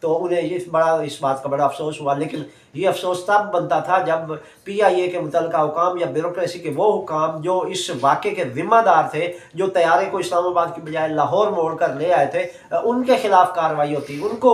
تو انہیں اس بات کا بڑا افسوس ہوا، لیکن یہ افسوس تب بنتا تھا جب PIA کے متعلقہ حکام یا بیوروکریسی کے وہ حکام جو اس واقعے کے ذمہ دار تھے، جو طیارے کو اسلام آباد کی بجائے لاہور موڑ کر لے آئے تھے، ان کے خلاف کارروائی ہوتی، ان کو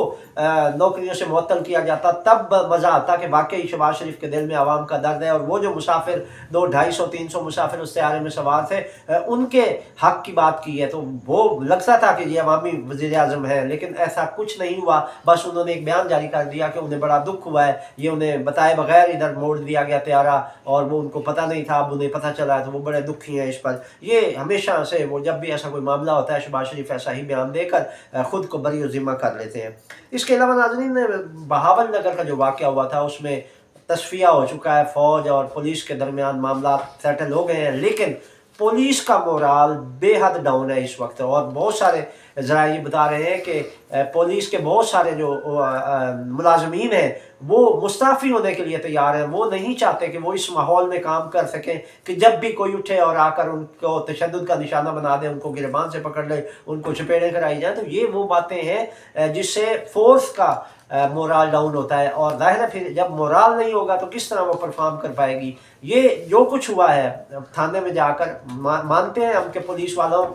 نوکریوں سے معطل کیا جاتا، تب مزہ آتا کہ واقعی شہباز شریف کے دل میں عوام کا درد ہے، اور وہ جو مسافر 200-250-300 مسافر اس طیارے میں سوار تھے، ان کے حق کی بات کی ہے، تو وہ لگتا تھا کہ یہ عوامی وزیر اعظم ہے، لیکن ایسا کچھ نہیں ہوا۔ بس انہوں نے ایک بیان جاری کر دیا کہ انہیں بڑا دکھ ہوا ہے، یہ انہیں بتائے بغیر ادھر موڑ دیا گیا طیارہ، اور وہ ان کو پتہ نہیں تھا، اب انہیں پتہ چلا ہے تو وہ بڑے دکھی ہیں اس پر۔ یہ ہمیشہ سے وہ جب بھی ایسا کوئی معاملہ ہوتا ہے، شہباز شریف ایسا ہی بیان دے کر خود کو بری و ذمہ کر لیتے ہیں۔ اس کے علاوہ ناظرین، بہاول نگر کا جو واقعہ ہوا تھا اس میں تصفیہ ہو چکا ہے، فوج اور پولیس کے درمیان معاملات سیٹل ہو گئے ہیں، لیکن پولیس کا مورال بے حد ڈاؤن ہے اس وقت، اور بہت سارے ذرائع یہ بتا رہے ہیں کہ پولیس کے بہت سارے جو ملازمین ہیں وہ مستعفی ہونے کے لیے تیار ہیں، وہ نہیں چاہتے کہ وہ اس ماحول میں کام کر سکیں کہ جب بھی کوئی اٹھے اور آ کر ان کو تشدد کا نشانہ بنا دے، ان کو گریبان سے پکڑ لے، ان کو چپیڑیں کرائی جائیں۔ تو یہ وہ باتیں ہیں جس سے فورس کا مورال ڈاؤن ہوتا ہے، اور ظاہر ہے پھر جب مورال نہیں ہوگا تو کس طرح وہ پرفارم کر پائے گی۔ یہ جو کچھ ہوا ہے تھانے میں جا کر، مانتے ہیں ہم کہ پولیس والوں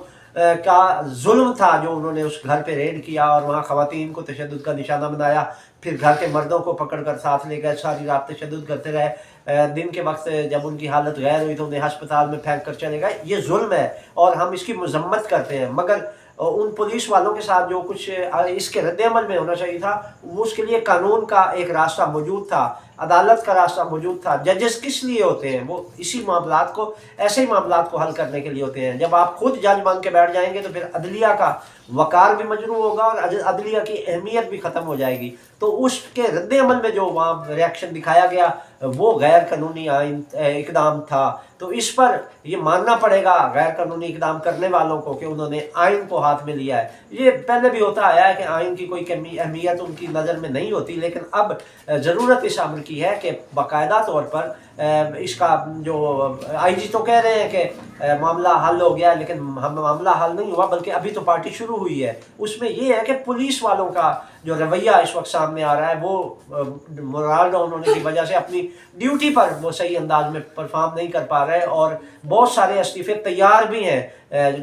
کا ظلم تھا جو انہوں نے اس گھر پہ ریڈ کیا اور وہاں خواتین کو تشدد کا نشانہ بنایا، پھر گھر کے مردوں کو پکڑ کر ساتھ لے گئے، ساری رات تشدد کرتے رہے، دن کے وقت جب ان کی حالت غیر ہوئی تو انہیں ہسپتال میں پھینک کر چلے گئے۔ یہ ظلم ہے اور ہم اس کی مذمت کرتے ہیں، مگر ان پولیس والوں کے ساتھ جو کچھ اس کے رد عمل میں ہونا چاہیے تھا، اس کے لیے قانون کا ایک راستہ موجود تھا، عدالت کا راستہ موجود تھا۔ ججز کس لیے ہوتے ہیں؟ وہ اسی معاملات کو، ایسے ہی معاملات کو حل کرنے کے لیے ہوتے ہیں۔ جب آپ خود جج بن کے بیٹھ جائیں گے تو پھر عدلیہ کا وقار بھی مجروح ہوگا اور عدلیہ کی اہمیت بھی ختم ہو جائے گی۔ تو اس کے رد عمل میں جو وہاں ریاکشن دکھایا گیا وہ غیر قانونی اقدام تھا، تو اس پر یہ ماننا پڑے گا غیر قانونی اقدام کرنے والوں کو کہ انہوں نے آئین کو ہاتھ میں لیا ہے۔ یہ پہلے بھی ہوتا آیا ہے کہ آئین کی کوئی اہمیت ان کی نظر میں نہیں ہوتی، لیکن اب ضرورت اس امر کی ہے کہ باقاعدہ طور پر اس کا جو IG تو کہہ رہے ہیں کہ معاملہ حل ہو گیا، لیکن معاملہ حل نہیں ہوا، بلکہ ابھی تو پارٹی شروع ہوئی ہے۔ اس میں یہ ہے کہ پولیس والوں کا جو رویہ اس وقت سامنے آ رہا ہے وہ مورال ڈاؤن ہونے کی وجہ سے اپنی ڈیوٹی پر وہ صحیح انداز میں پرفارم نہیں کر پا رہے، اور بہت سارے استعفے تیار بھی ہیں۔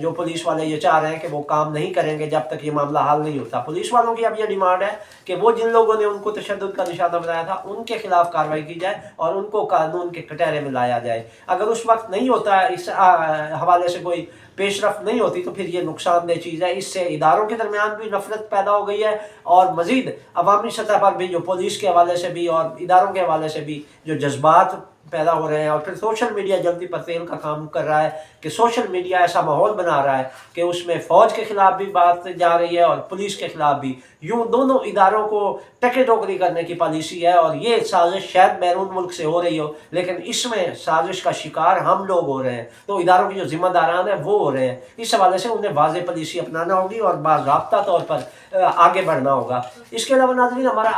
جو پولیس والے یہ چاہ رہے ہیں کہ وہ کام نہیں کریں گے جب تک یہ معاملہ حل نہیں ہوتا۔ پولیس والوں کی اب یہ ڈیمانڈ ہے کہ وہ جن لوگوں نے ان کو تشدد کا نشانہ بنایا تھا ان کے خلاف کارروائی کی جائے اور ان کو قانون کے کٹہرے میں لایا جائے۔ اگر اس وقت نہیں ہوتا، اس حوالے سے کوئی پیش رفت نہیں ہوتی، تو پھر یہ نقصان دہ چیز ہے۔ اس سے اداروں کے درمیان بھی نفرت پیدا ہو گئی ہے، اور مزید عوامی سطح پر بھی جو پولیس کے حوالے سے بھی اور اداروں کے حوالے سے بھی جو جذبات پیدا ہو رہے ہیں، اور پھر سوشل میڈیا جلدی پر تیل کا کام کر رہا ہے کہ سوشل میڈیا ایسا ماحول بنا رہا ہے کہ اس میں فوج کے خلاف بھی بات جا رہی ہے اور پولیس کے خلاف بھی، یوں دونوں اداروں کو ٹکے ٹوکری کرنے کی پالیسی ہے، اور یہ سازش شاید بیرون ملک سے ہو رہی ہو، لیکن اس میں سازش کا شکار ہم لوگ ہو رہے ہیں، تو اداروں کی جو ذمہ داران ہیں وہ ہو رہے ہیں۔ اس حوالے سے انہیں واضح پالیسی اپنانا ہوگی اور باضابطہ طور پر آگے بڑھنا ہوگا۔ اس کے علاوہ ناظرین، ہمارا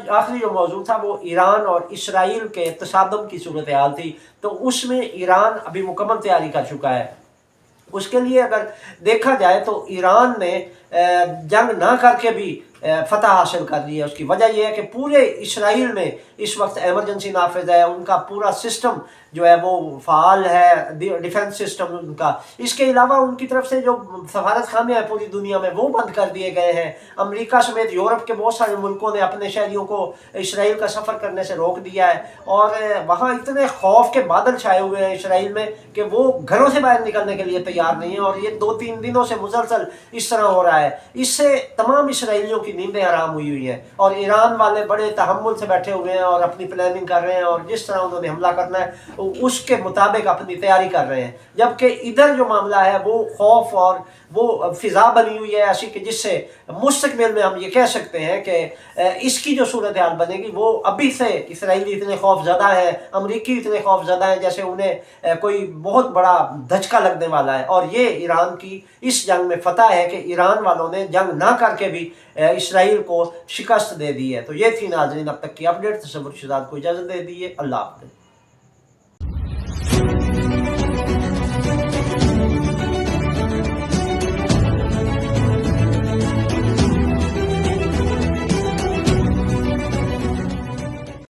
آخری جو موضوع تھا وہ ایران اور اسرائیل کے تصادم کی صورتحال تھی، تو اس میں ایران ابھی مکمل تیاری کر چکا ہے۔ اس کے لیے اگر دیکھا جائے تو ایران نے جنگ نہ کر کے بھی فتح حاصل کر لی ہے۔ اس کی وجہ یہ ہے کہ پورے اسرائیل میں اس وقت ایمرجنسی نافذ ہے، ان کا پورا سسٹم جو ہے وہ فعال ہے، ڈیفنس سسٹم ان کا۔ اس کے علاوہ ان کی طرف سے جو سفارت خانے ہیں پوری دنیا میں وہ بند کر دیے گئے ہیں۔ امریکہ سمیت یورپ کے بہت سارے ملکوں نے اپنے شہریوں کو اسرائیل کا سفر کرنے سے روک دیا ہے، اور وہاں اتنے خوف کے بادل چھائے ہوئے ہیں اسرائیل میں کہ وہ گھروں سے باہر نکلنے کے لیے تیار نہیں ہیں، اور یہ 2-3 دنوں سے مسلسل اس طرح ہو رہا ہے۔ اس سے تمام اسرائیلیوں کی نیندیں حرام ہوئی ہیں، اور ایران والے بڑے تحمل سے بیٹھے ہوئے ہیں اور اپنی پلاننگ کر رہے ہیں، اور جس طرح انہوں نے حملہ کرنا ہے اس کے مطابق اپنی تیاری کر رہے ہیں۔ جبکہ ادھر جو معاملہ ہے وہ خوف اور وہ فضا بنی ہوئی ہے ایسی کہ جس سے مستقبل میں ہم یہ کہہ سکتے ہیں کہ اس کی جو صورتحال بنے گی وہ ابھی سے اسرائیلی اتنے خوف زدہ ہیں، امریکی اتنے خوف زدہ ہیں جیسے انہیں کوئی بہت بڑا دھچکا لگنے والا ہے۔ اور یہ ایران کی اس جنگ میں فتح ہے کہ ایران والوں نے جنگ نہ کر کے بھی اسرائیل کو شکست دے دی ہے۔ تو یہ تھی ناظرین اب تک کی اپڈیٹ۔ تصور شہزاد کو اجازت دے دیجیے، اللہ حافظ۔